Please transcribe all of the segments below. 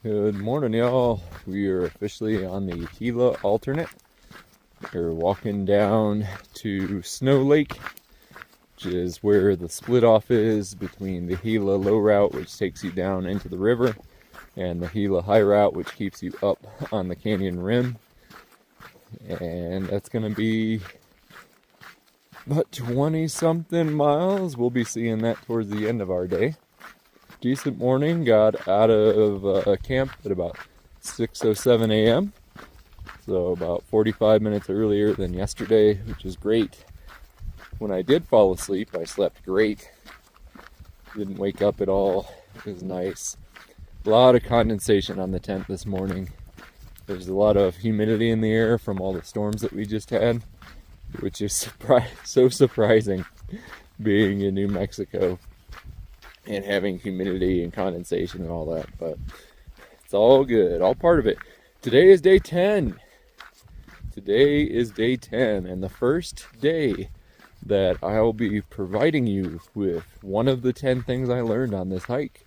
Good morning, y'all. We are officially on the Gila alternate. We're walking down to Snow Lake, which is where the split off is between the Gila low route, which takes you down into the river, and the Gila high route, which keeps you up on the canyon rim. And that's going to be about 20 something miles. We'll be seeing that towards the end of our day. Decent morning. Got out of camp at about 6:07 a.m. So about 45 minutes earlier than yesterday, which is great. When I did fall asleep, I slept great. Didn't wake up at all. It was nice. A lot of condensation on the tent this morning. There's a lot of humidity in the air from all the storms that we just had, which is so surprising being in New Mexico and having humidity and condensation and all that, but it's all good, all part of it. Today is day 10. Today is day 10, and the first day that I'll be providing you with one of the 10 things I learned on this hike.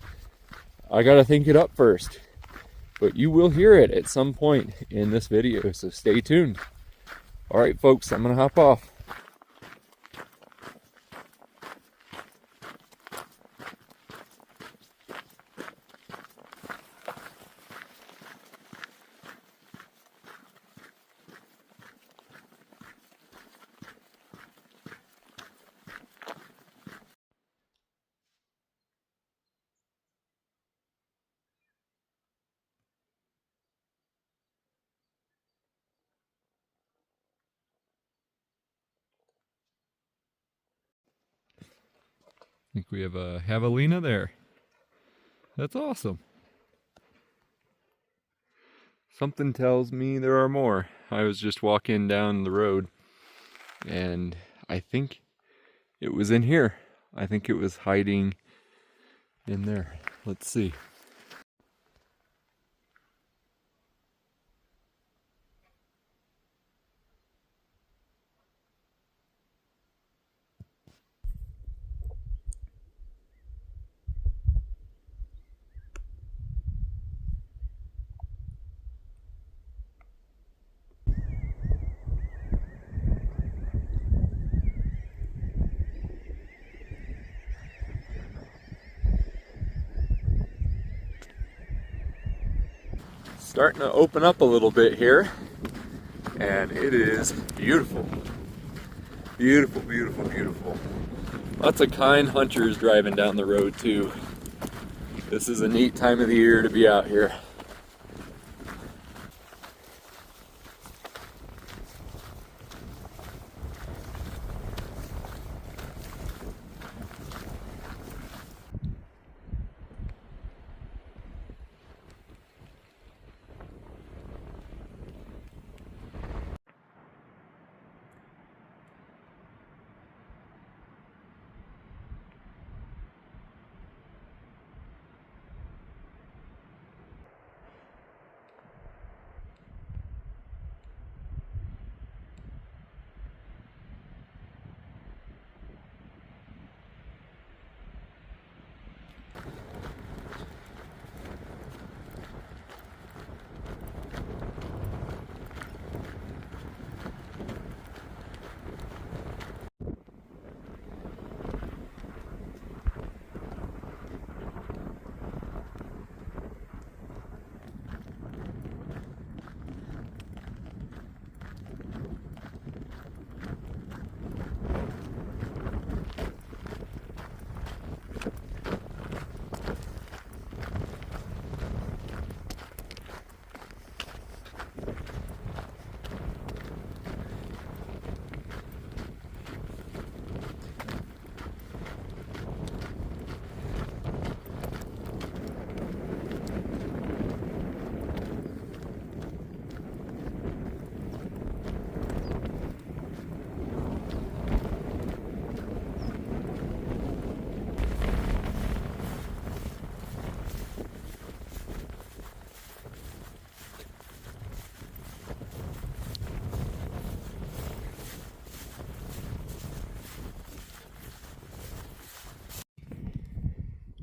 I gotta think it up first, but you will hear it at some point in this video, so stay tuned. All right, folks, I'm gonna hop off. I think we have a Javelina there. That's awesome. Something tells me there are more. I was just walking down the road and I think it was in here. I think it was hiding in there. Let's see. Starting to open up a little bit here, and it is beautiful. Beautiful, beautiful, beautiful. Lots of kind hunters driving down the road too. This is a neat time of the year to be out here.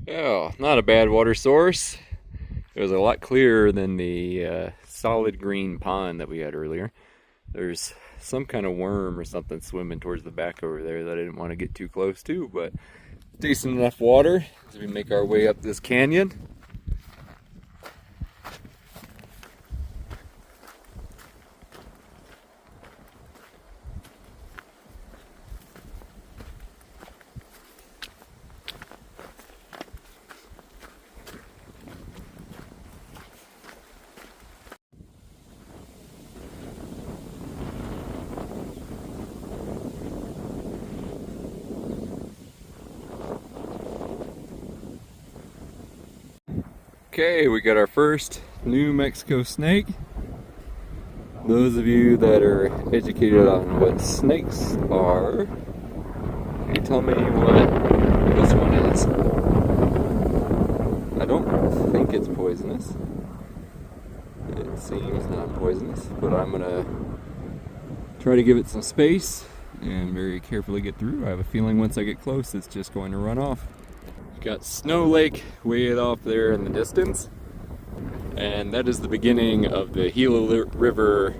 Yeah, not a bad water source. It was a lot clearer than the solid green pond that we had earlier. There's some kind of worm or something swimming towards the back over there that I didn't want to get too close to, but decent enough water as we make our way up this canyon. Okay, we got our first New Mexico snake. Those of you that are educated on what snakes are, can you tell me what this one is? I don't think it's poisonous. It seems not poisonous, but I'm gonna try to give it some space and very carefully get through. I have a feeling once I get close, it's just going to run off. Got Snow Lake way off there in the distance, and that is the beginning of the Gila River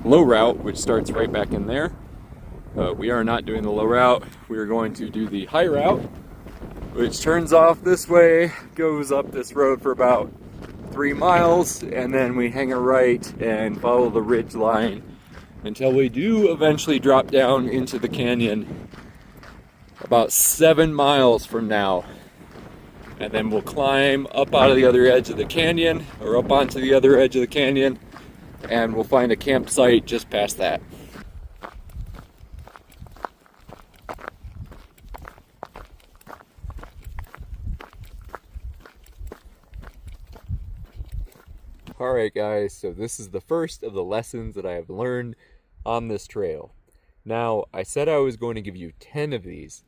low route, which starts right back in there. We are not doing the low route. We are going to do the high route, which turns off this way, goes up this road for about 3 miles, and then we hang a right and follow the ridge line until we do eventually drop down into the canyon about 7 miles from now. And then we'll climb up out of the other edge of the canyon, or up onto the other edge of the canyon, and we'll find a campsite just past that. Alright guys, so this is the first of the lessons that I have learned on this trail. Now, I said I was going to give you 10 of these,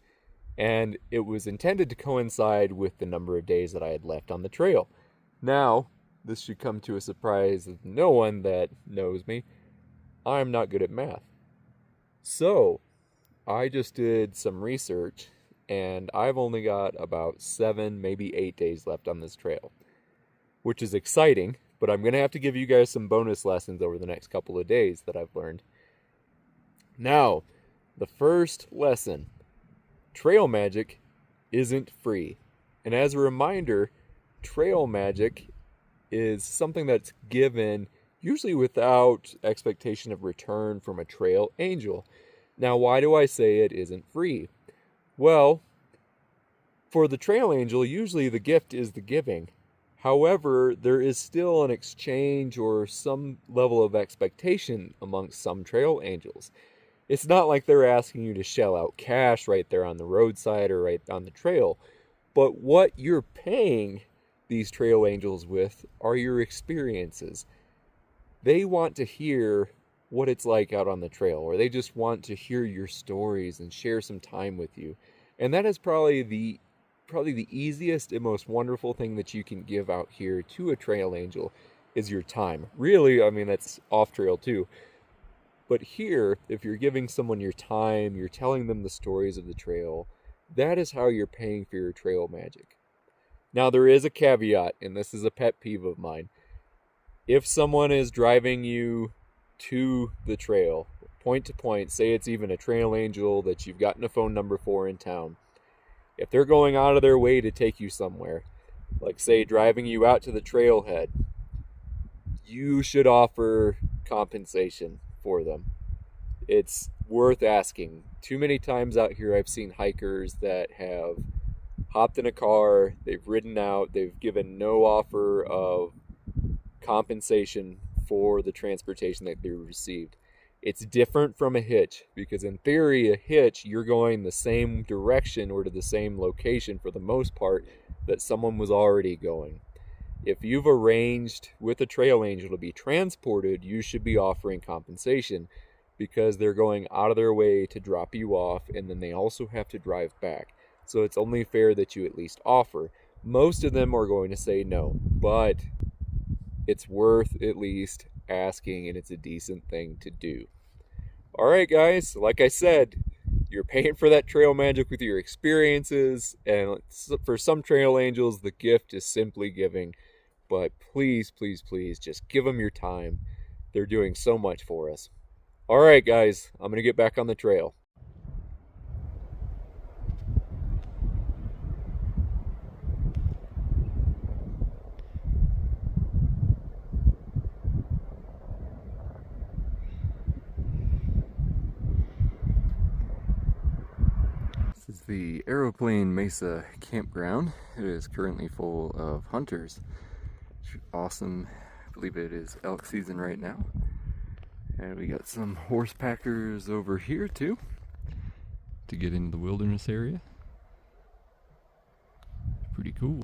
and it was intended to coincide with the number of days that I had left on the trail. Now, this should come to a surprise of no one that knows me. I'm not good at math. So, I just did some research, and I've only got about 7, maybe 8 days left on this trail, which is exciting, but I'm going to have to give you guys some bonus lessons over the next couple of days that I've learned. Now, the first lesson. Trail magic isn't free. And as a reminder, trail magic is something that's given usually without expectation of return from a trail angel. Now, why do I say it isn't free? Well, for the trail angel, usually the gift is the giving. However, there is still an exchange or some level of expectation amongst some trail angels. It's not like they're asking you to shell out cash right there on the roadside or right on the trail. But what you're paying these trail angels with are your experiences. They want to hear what it's like out on the trail, or they just want to hear your stories and share some time with you. And that is probably the easiest and most wonderful thing that you can give out here to a trail angel is your time. Really, I mean, that's off trail too. But here, if you're giving someone your time, you're telling them the stories of the trail, that is how you're paying for your trail magic. Now, there is a caveat, and this is a pet peeve of mine. If someone is driving you to the trail, point to point, say it's even a trail angel that you've gotten a phone number for in town, if they're going out of their way to take you somewhere, like say driving you out to the trailhead, you should offer compensation for them. It's worth asking. Too many times out here I've seen hikers that have hopped in a car, they've ridden out, they've given no offer of compensation for the transportation that they received. It's different from a hitch, because in theory a hitch, you're going the same direction or to the same location for the most part that someone was already going. If you've arranged with a trail angel to be transported, you should be offering compensation, because they're going out of their way to drop you off, and then they also have to drive back. So it's only fair that you at least offer. Most of them are going to say no, but it's worth at least asking, and it's a decent thing to do. All right, guys, like I said, you're paying for that trail magic with your experiences, and for some trail angels, the gift is simply giving. but please, please, please just give them your time. They're doing so much for us. All right, guys, I'm going to get back on the trail. This is the Aeroplane Mesa campground. It is currently full of hunters. It's awesome. I believe it is elk season right now. And we got some horse packers over here too to get into the wilderness area. Pretty cool.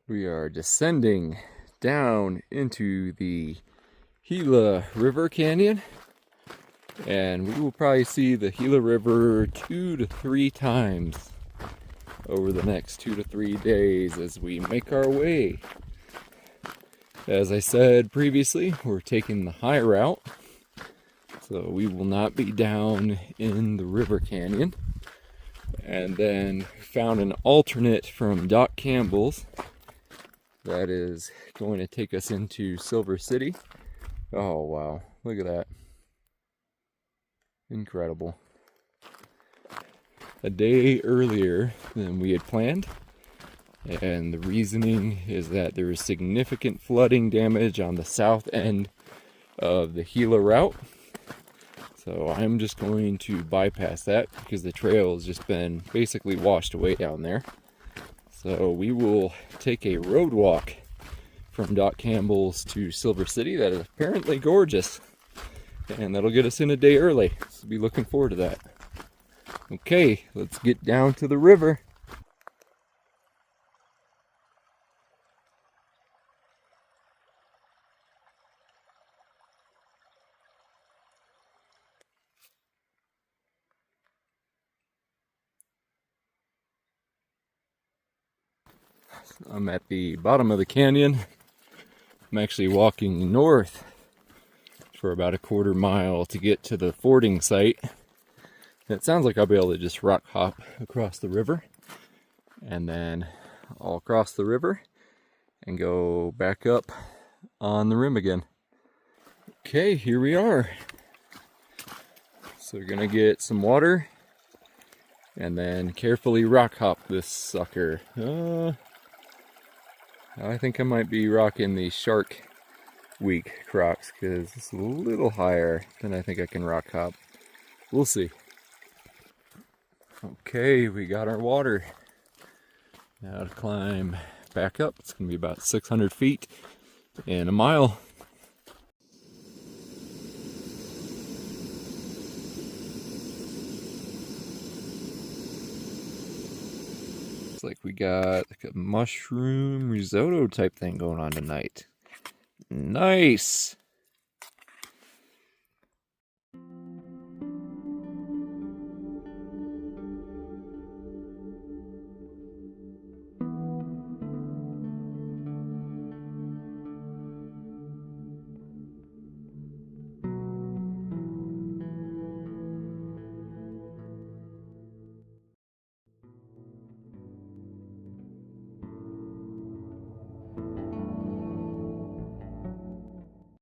We are descending down into the Gila River Canyon, and we will probably see the Gila River 2 to 3 times over the next 2 to 3 days as we make our way. As I said previously, we're taking the high route, so we will not be down in the river canyon. And then found an alternate from Doc Campbell's that is going to take us into Silver City. Oh wow, look at that. Incredible. A day earlier than we had planned, and the reasoning is that there is significant flooding damage on the south end of the Gila route. So I'm just going to bypass that because the trail has just been basically washed away down there. So we will take a road walk from Doc Campbell's to Silver City that is apparently gorgeous. And that'll get us in a day early. So be looking forward to that. Okay, let's get down to the river. I'm at the bottom of the canyon. I'm actually walking north for about a quarter mile to get to the fording site. And it sounds like I'll be able to just rock hop across the river and then I'll cross the river and go back up on the rim again. Okay, here we are. So we're gonna get some water and then carefully rock hop this sucker. I think I might be rocking the Shark Week Crocs because it's a little higher than I think I can rock hop. We'll see. Okay, we got our water. Now to climb back up. It's going to be about 600 feet in a mile. It's like we got like a mushroom risotto type thing going on tonight. Nice!